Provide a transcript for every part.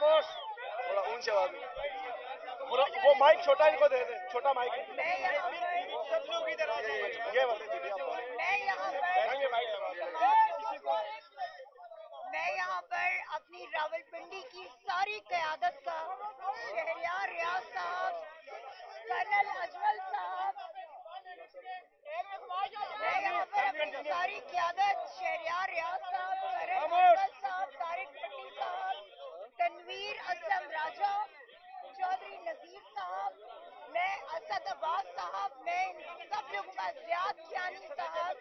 خاموش تھوڑا اونچے آواز میں وہ مائک چھوٹا ان کو دے دیں چھوٹا مائک سب لوگ ادھر آ جائیں میں یہاں پر اپنی راولپنڈی کی ساری قیادت کا شہریار ریاض صاحب کرنل اجمل صاحب میں یہاں پر اپنی ساری قیادت شہریار ریاض صاحب کرنل اجمل صاحب طارق پٹی صاحب تنویر اسلم راجہ چودھری نذیر صاحب میں اسد عباس صاحب میں سب لوگوں کا زیاد کیانی صاحب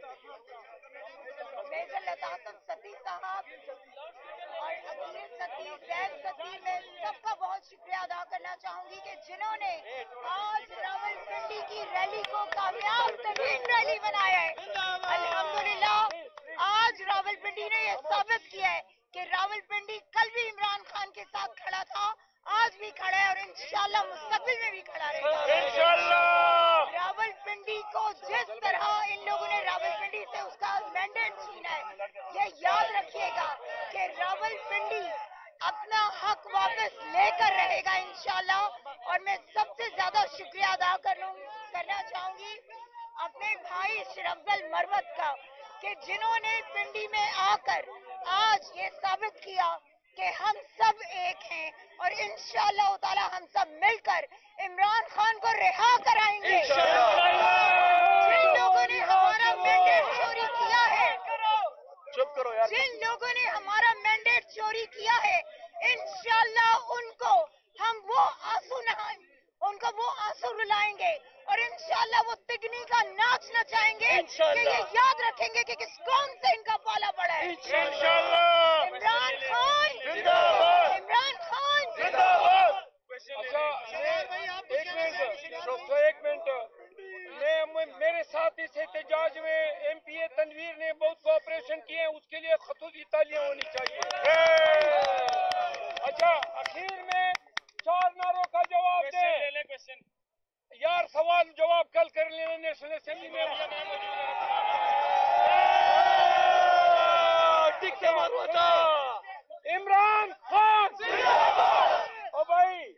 میجر لطافت ستی صاحب اور عقیل ستی زید ستی میں سب کا بہت شکریہ ادا کرنا چاہوں گی کہ جنہوں نے آج راولپنڈی کی ریلی کو کامیاب ترین ریلی بنایا ہے. الحمدللہ آج راولپنڈی نے یہ ثابت کیا ہے کہ راولپنڈی کل بھی عمران خان کے ساتھ کھڑا تھا آج بھی کھڑا ہے اور انشاءاللہ مستقبل میں بھی کھڑا رہے گا انشاءاللہ. راولپنڈی کو جس طرح ان لوگوں نے راولپنڈی سے اس کا مینڈیٹ چھینا ہے یہ یاد رکھیے گا کہ راولپنڈی اپنا حق واپس لے کر رہے گا انشاءاللہ. اور میں سب سے زیادہ شکریہ ادا کرنا چاہوں گی اپنے بھائی شرفضل مروت کا کہ جنہوں نے پنڈی میں آ کر آج یہ ثابت کیا کہ ہم سب ایک ہیں اور انشاءاللہ تعالی ہم سب مل کر عمران خان کو رہا کرائیں گے. جن لوگوں نے ہمارا مینڈیٹ چوری کیا ہے جن لوگوں نے ہمارا مینڈیٹ چوری کیا ہے انشاءاللہ ان کو ہم وہ آنسو رلائیں گے اور انشاءاللہ وہ تگنی کا ناچ نچائیں گے کہ یہ یاد رکھیں گے کہ کس قوم سے ان کا پالا پڑا ہے. عمران خان عمران خان ایک منٹ میرے ساتھ اس احتجاج میں ایم پی اے تنویر نے بہت کوآپریشن کیے ہیں اس کے لیے خصوصی تعلیاں ہونی چاہیے. اچھا اخیر میں 4 نعروں کا جواب دیں یار. سوال جواب کل کر لینا نیشنل اسمبلی میں. عمران خان او بھائی